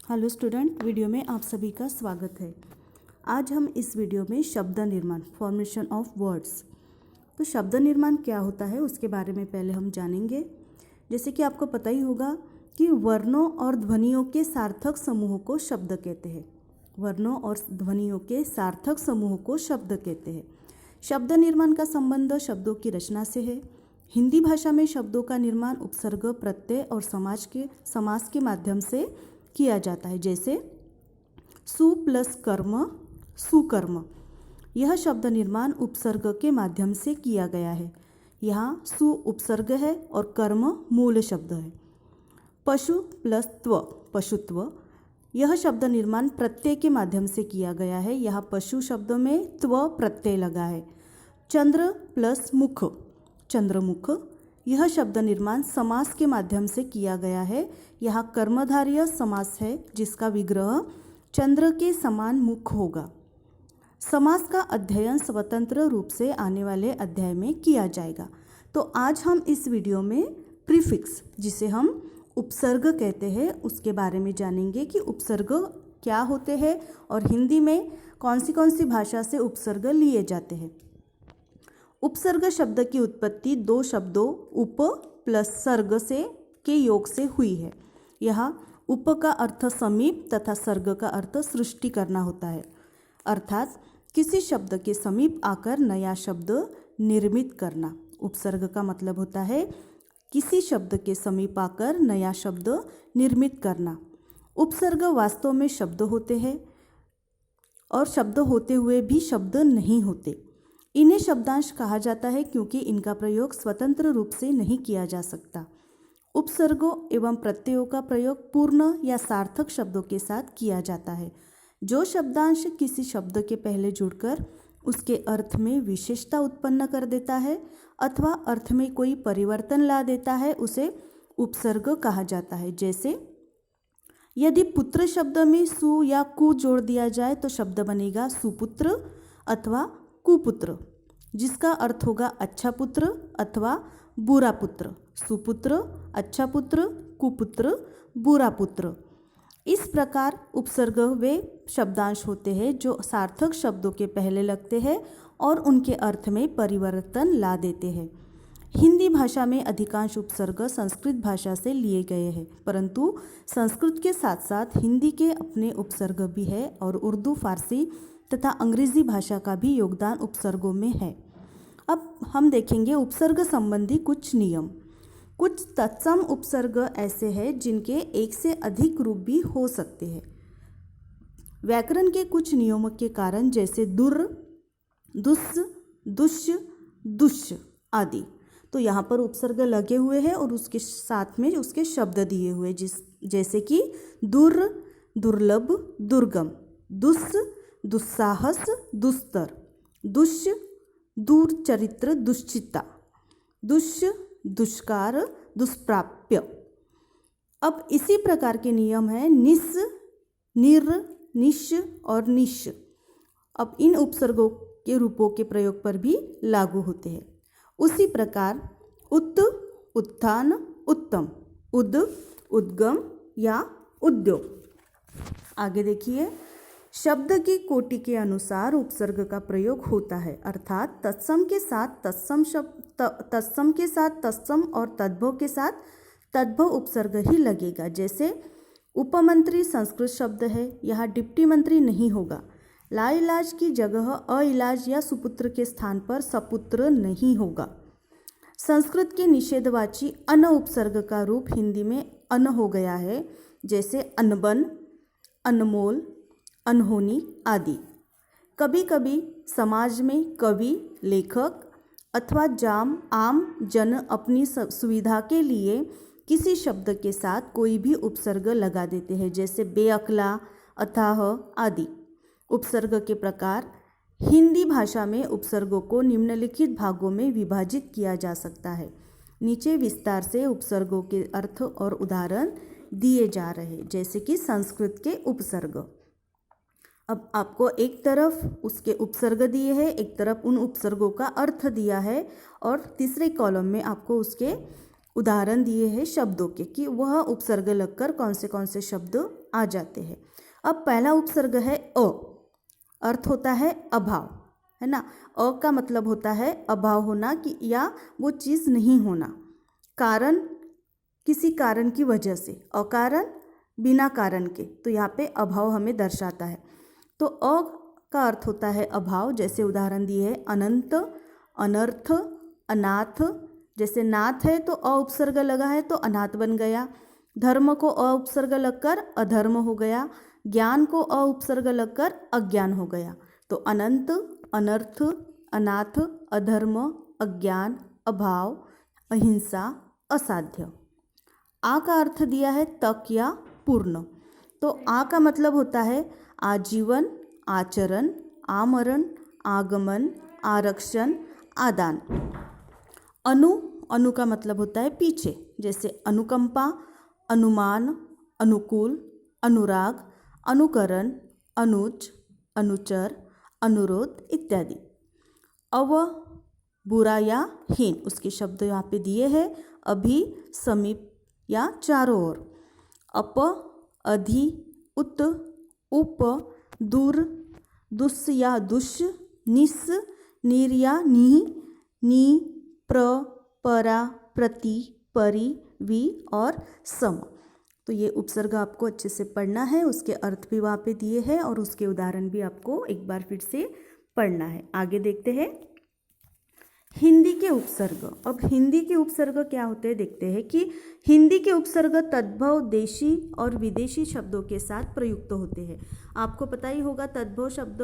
Hello student, video में आप सभी का स्वागत है। आज हम इस वीडियो में शब्द निर्माण फॉर्मेशन ऑफ वर्ड्स, तो शब्द निर्माण क्या होता है उसके बारे में पहले हम जानेंगे। जैसे कि आपको पता ही होगा कि वर्णों और ध्वनियों के सार्थक समूह को शब्द कहते हैं। वर्णों और ध्वनियों के सार्थक समूह को शब्द कहते हैं। शब्द निर्माण का संबंध शब्दों की रचना से है। हिंदी भाषा में शब्दों का निर्माण उपसर्ग, प्रत्यय और समास के माध्यम से किया जाता है। जैसे सु प्लस कर्म, सुकर्म, यह शब्द निर्माण उपसर्ग के माध्यम से किया गया है। यहाँ सु उपसर्ग है और कर्म मूल शब्द है। पशु प्लस त्व, पशुत्व, यह शब्द निर्माण प्रत्यय के माध्यम से किया गया है। यहाँ पशु शब्द में त्व प्रत्यय लगा है। चंद्र प्लस मुख, चंद्रमुख, यह शब्द निर्माण समास के माध्यम से किया गया है। यहाँ कर्मधारय समास है जिसका विग्रह चंद्र के समान मुख होगा। समास का अध्ययन स्वतंत्र रूप से आने वाले अध्याय में किया जाएगा। तो आज हम इस वीडियो में प्रीफिक्स, जिसे हम उपसर्ग कहते हैं, उसके बारे में जानेंगे कि उपसर्ग क्या होते हैं और हिंदी में कौन सी भाषा से उपसर्ग लिए जाते हैं। उपसर्ग शब्द की उत्पत्ति दो शब्दों उप प्लस सर्ग से के योग से हुई है। यहाँ उप का अर्थ समीप तथा सर्ग का अर्थ सृष्टि करना होता है, अर्थात किसी शब्द के समीप आकर नया शब्द निर्मित करना। उपसर्ग का मतलब होता है किसी शब्द के समीप आकर नया शब्द निर्मित करना। उपसर्ग वास्तव में शब्द होते हैं और शब्द होते हुए भी शब्द नहीं होते। इन्हें शब्दांश कहा जाता है क्योंकि इनका प्रयोग स्वतंत्र रूप से नहीं किया जा सकता। उपसर्गों एवं प्रत्ययों का प्रयोग पूर्ण या सार्थक शब्दों के साथ किया जाता है। जो शब्दांश किसी शब्द के पहले जुड़कर उसके अर्थ में विशेषता उत्पन्न कर देता है अथवा अर्थ में कोई परिवर्तन ला देता है, उसे उपसर्ग कहा जाता है। जैसे यदि पुत्र शब्द में सु या कु जोड़ दिया जाए तो शब्द बनेगा सुपुत्र अथवा कुपुत्र, जिसका अर्थ होगा अच्छा पुत्र अथवा बुरा पुत्र। सुपुत्र, अच्छा पुत्र, कुपुत्र, बुरा पुत्र। इस प्रकार उपसर्ग वे शब्दांश होते हैं जो सार्थक शब्दों के पहले लगते हैं और उनके अर्थ में परिवर्तन ला देते हैं। हिंदी भाषा में अधिकांश उपसर्ग संस्कृत भाषा से लिए गए हैं, परंतु संस्कृत के साथ साथ हिंदी के अपने उपसर्ग भी है और उर्दू, फारसी तथा अंग्रेजी भाषा का भी योगदान उपसर्गों में है। अब हम देखेंगे उपसर्ग संबंधी कुछ नियम। कुछ तत्सम उपसर्ग ऐसे हैं जिनके एक से अधिक रूप भी हो सकते हैं। व्याकरण के कुछ नियमों के कारण, जैसे दुर, दुस्, दुष्य, दुष्य आदि, तो यहाँ पर उपसर्ग लगे हुए हैं और उसके साथ में उसके शब्द दिए हुए, जैसे कि दुर, दुर्लभ, दुर्गम, दुस्, दुस्साहस, दुस्तर, दुष्य, दूरचरित्र, दुश्चिता, दुष्य, दुष्कार, दुष्प्राप्य। अब इसी प्रकार के नियम हैं निस, निर, निश और निश। अब इन उपसर्गों के रूपों के प्रयोग पर भी लागू होते हैं। उसी प्रकार उत, उत्थान, उत्तम, उद, उद्गम या उद्योग। आगे देखिए, शब्द की कोटि के अनुसार उपसर्ग का प्रयोग होता है, अर्थात तत्सम के साथ तत्सम और तद्भव के साथ तद्भव उपसर्ग ही लगेगा। जैसे उपमंत्री संस्कृत शब्द है, यहाँ डिप्टी मंत्री नहीं होगा। लाइलाज की जगह अइलाज या सुपुत्र के स्थान पर सपुत्र नहीं होगा। संस्कृत के निषेधवाची अन उपसर्ग का रूप हिंदी में अन हो गया है, जैसे अनबन, अनमोल, अनहोनी आदि। कभी कभी समाज में कवि, लेखक अथवा आम जन अपनी सुविधा के लिए किसी शब्द के साथ कोई भी उपसर्ग लगा देते हैं, जैसे बेअक्ला, अथाह आदि। उपसर्ग के प्रकार। हिंदी भाषा में उपसर्गों को निम्नलिखित भागों में विभाजित किया जा सकता है। नीचे विस्तार से उपसर्गों के अर्थ और उदाहरण दिए जा रहे हैं, जैसे कि संस्कृत के उपसर्ग। अब आपको एक तरफ उसके उपसर्ग दिए हैं, एक तरफ उन उपसर्गों का अर्थ दिया है और तीसरे कॉलम में आपको उसके उदाहरण दिए हैं शब्दों के, कि वह उपसर्ग लगकर कौन से शब्द आ जाते हैं। अब पहला उपसर्ग है अ, अर्थ होता है अभाव, है ना। अ का मतलब होता है अभाव होना कि या वो चीज़ नहीं होना, कारण किसी कारण की वजह से, अकारण बिना कारण के, तो यहाँ पे अभाव हमें दर्शाता है। तो अ का अर्थ होता है अभाव, जैसे उदाहरण दिए है अनंत, अनर्थ, अनाथ। जैसे नाथ है तो अ उपसर्ग लगा है तो अनाथ बन गया। धर्म को अ उपसर्ग लगकर अधर्म हो गया। ज्ञान को अ उपसर्ग लगकर अज्ञान हो गया। तो अनंत, अनर्थ, अनाथ, अधर्म, अज्ञान, अभाव, अहिंसा, असाध्य। आ का अर्थ दिया है तक या पूर्ण। तो आ का मतलब होता है आजीवन, आचरण, आमरण, आगमन, आरक्षण, आदान। अनु का मतलब होता है पीछे, जैसे अनुकंपा, अनुमान, अनुकूल, अनुराग, अनुकरण, अनुज, अनुचर, अनुरोध इत्यादि। अव बुरा या हीन, उसके शब्द यहाँ पे दिए हैं, अभी, समीप या चारों ओर। अप, अधि, उत, उप, दूर, दुस् या दुष्, निस, नीर या नी, नी, प्र, परा, प्रति, परि, वि और सम। तो ये उपसर्ग आपको अच्छे से पढ़ना है, उसके अर्थ भी वहाँ पे दिए हैं और उसके उदाहरण भी आपको एक बार फिर से पढ़ना है। आगे देखते हैं हिंदी के उपसर्ग। अब हिंदी के उपसर्ग क्या होते हैं देखते हैं कि हिंदी के उपसर्ग तद्भव देशी और विदेशी शब्दों के साथ प्रयुक्त होते हैं। आपको पता ही होगा तद्भव शब्द,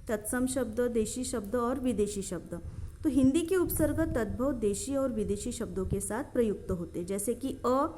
तत्सम शब्द, देशी शब्द और विदेशी शब्द। तो हिंदी के उपसर्ग तद्भव देशी और विदेशी शब्दों के साथ प्रयुक्त होते हैं। जैसे कि अ,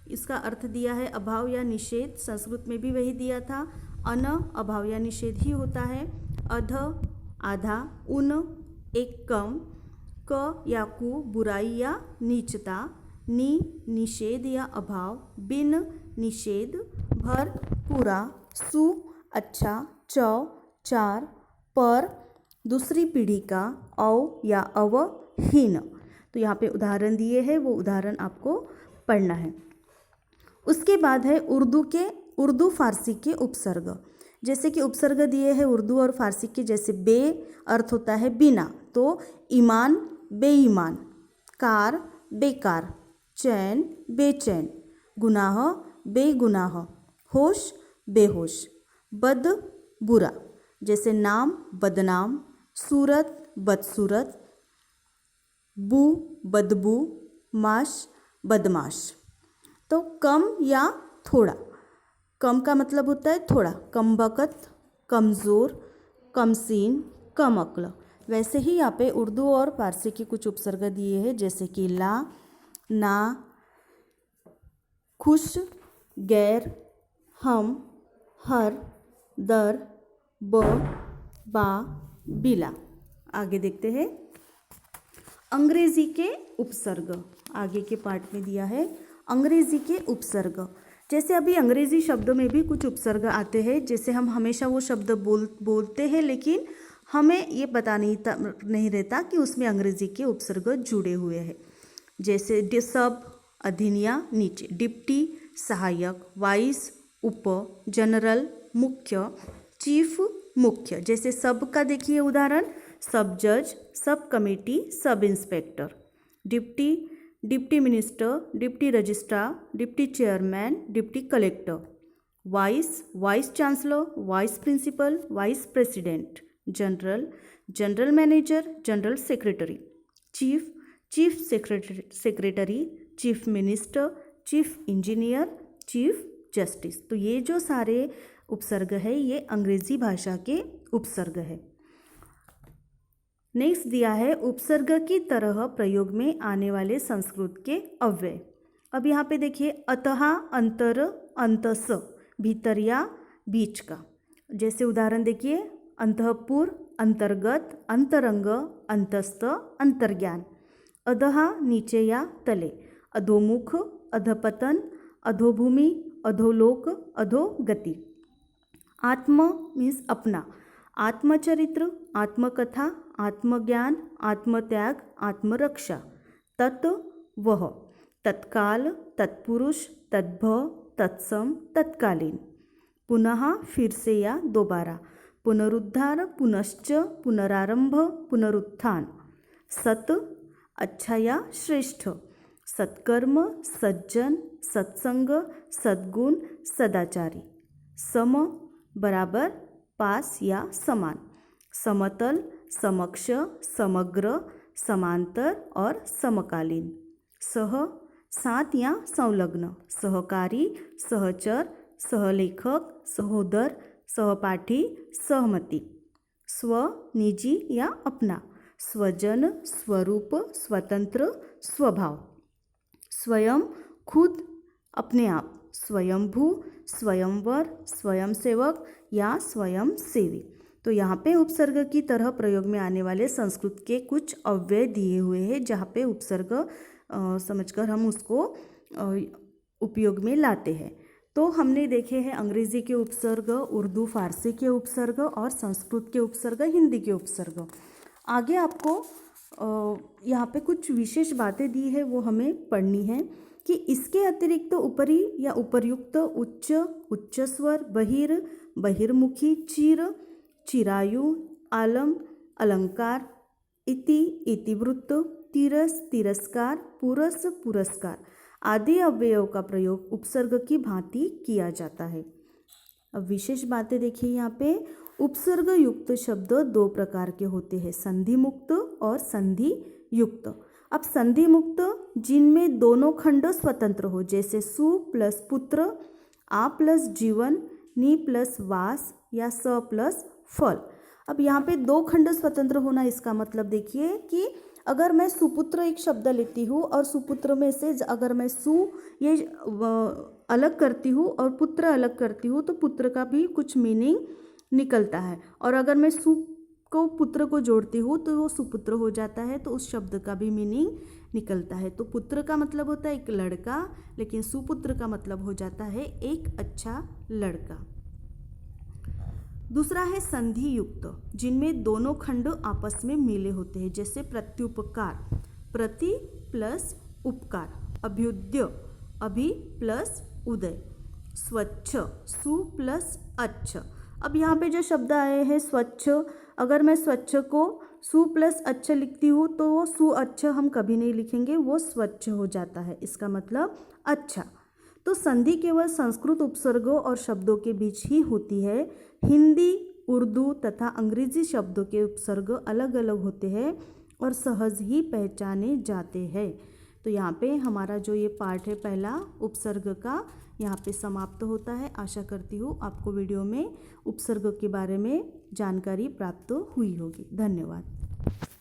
इसका अर्थ दिया है अभाव या निषेध, संस्कृत में भी वही दिया था। अन अभाव या निषेध ही होता है। अध आधा, उन एक कम, क या कु बुराई या नीचता, नि निषेध या अभाव, बिन निषेध, भर पूरा, सु अच्छा, चौ चार, पर दूसरी पीढ़ी का, औ या अव हीन। तो यहाँ पे उदाहरण दिए हैं, वो उदाहरण आपको पढ़ना है। उसके बाद है उर्दू फारसी के उपसर्ग। जैसे कि उपसर्ग दिए हैं उर्दू और फारसी के, जैसे बे अर्थ होता है बिना, तो ईमान बेईमान, कार बेकार, चैन बेचैन, गुनाह बेगुनाह, होश बेहोश, बद बुरा। जैसे नाम बदनाम, सूरत बदसूरत, बू बदबू, माश बदमाश। तो कम या थोड़ा, कम का मतलब होता है थोड़ा, कम बकत, कमज़ोर, कमसीन, कम अक्ल। वैसे ही यहाँ पे उर्दू और फारसी के कुछ उपसर्ग दिए हैं, जैसे कि ला, ना, खुश, गैर, हम, हर, दर, ब, बा, बिला। आगे देखते हैं अंग्रेजी के उपसर्ग। आगे के पार्ट में दिया है अंग्रेजी के उपसर्ग। जैसे अभी अंग्रेजी शब्दों में भी कुछ उपसर्ग आते हैं, जैसे हम हमेशा वो शब्द बोलते हैं लेकिन हमें ये पता नहीं रहता कि उसमें अंग्रेजी के उपसर्ग जुड़े हुए हैं। जैसे सब अधीन या नीचे, डिप्टी सहायक, वाइस उप, जनरल मुख्य, चीफ मुख्य। जैसे सब का देखिए उदाहरण, सब जज, sub committee, sub inspector. Deputy minister, deputy registrar, deputy chairman, deputy collector. Vice chancellor, vice principal, vice president. General manager, general secretary. Chief secretary, chief minister, chief engineer, chief justice. तो ये जो सारे उपसर्ग है ये अंग्रेजी भाषा के उपसर्ग है। नेक्स्ट दिया है उपसर्ग की तरह प्रयोग में आने वाले संस्कृत के अव्यय। अब यहाँ पे देखिए अतः, अंतर, अंतस, भीतर या बीच का। जैसे उदाहरण देखिए अंतःपुर, अंतर्गत, अंतरंग, अंतस्थ, अंतर्ज्ञान। अधः नीचे या तले, अधोमुख, अधपतन, अधोभूमि, अधोलोक, अधोगति। आत्म मीन्स अपना, आत्मचरित्र, आत्मकथा, आत्मज्ञान, आत्मत्याग, आत्मरक्षा। तत् वह, तत्काल, तत्पुरुष, तद्भव, तत्सम, तत्कालीन। पुनः फिर से या दोबारा, पुनरुद्धार, पुनश्च, पुनरारंभ, पुनरुत्थान, सत अच्छा या श्रेष्ठ, सत्कर्म, सज्जन, सत्संग, सद्गुण, सदाचारी, सम बराबर, पास या समान, समतल, समक्ष, समग्र, समांतर और समकालीन, सह साथ या संलग्न, सहकारी, सहचर, सहलेखक, सहोदर, सहपाठी, सहमति, स्व निजी या अपना, स्वजन, स्वरूप, स्वतंत्र, स्वभाव, स्वयं खुद, अपने आप, स्वयंभू, स्वयंवर, स्वयंसेवक या स्वयंसेवी। तो यहाँ पे उपसर्ग की तरह प्रयोग में आने वाले संस्कृत के कुछ अव्यय दिए हुए हैं, जहाँ पे उपसर्ग समझकर हम उसको उपयोग में लाते हैं। तो हमने देखे हैं अंग्रेजी के उपसर्ग, उर्दू फारसी के उपसर्ग और संस्कृत के उपसर्ग, हिंदी के उपसर्ग। आगे आपको यहाँ पे कुछ विशेष बातें दी है, वो हमें पढ़नी है कि इसके अतिरिक्त तो ऊपरी या उपर्युक्त उच्च, उच्च स्वर, बहिर, बहिर्मुखी, चिर, चिरायु, आलम, अलंकार, इति, इतिवृत्त, तिरस, तिरस्कार, पुरस, पुरस्कार आदि अव्ययों का प्रयोग उपसर्ग की भांति किया जाता है। अब विशेष बातें देखिए यहाँ पे, उपसर्ग युक्त शब्द दो प्रकार के होते हैं, संधि मुक्त और संधि युक्त। अब संधि मुक्त जिनमें दोनों खंड स्वतंत्र हो, जैसे सु प्लस पुत्र, आ प्लस जीवन, नी प्लस वास या स प्लस फल। अब यहाँ पे दो खंड स्वतंत्र होना, इसका मतलब देखिए कि अगर मैं सुपुत्र एक शब्द लेती हूँ और सुपुत्र में से अगर मैं सु ये अलग करती हूँ और पुत्र अलग करती हूँ तो पुत्र का भी कुछ मीनिंग निकलता है, और अगर मैं सु को पुत्र को जोड़ती हूँ तो वो सुपुत्र हो जाता है, तो उस शब्द का भी मीनिंग निकलता है। तो पुत्र का मतलब होता है एक लड़का, लेकिन सुपुत्र का मतलब हो जाता है एक अच्छा लड़का। दूसरा है संधि युक्त, जिनमें दोनों खंड आपस में मिले होते हैं, जैसे प्रत्युपकार, प्रति प्लस उपकार, अभ्युदय, अभि प्लस उदय, स्वच्छ, सु प्लस अच्छ। अब यहाँ पे जो शब्द आए हैं स्वच्छ, अगर मैं स्वच्छ को सु प्लस अच्छ लिखती हूँ तो वो सु अच्छ हम कभी नहीं लिखेंगे, वो स्वच्छ हो जाता है, इसका मतलब अच्छा। तो संधि केवल संस्कृत उपसर्गों और शब्दों के बीच ही होती है। हिंदी, उर्दू तथा अंग्रेजी शब्दों के उपसर्ग अलग अलग होते हैं और सहज ही पहचाने जाते हैं। तो यहाँ पे हमारा जो ये पार्ट है पहला उपसर्ग का, यहाँ पे समाप्त होता है। आशा करती हूँ आपको वीडियो में उपसर्ग के बारे में जानकारी प्राप्त हुई होगी। धन्यवाद।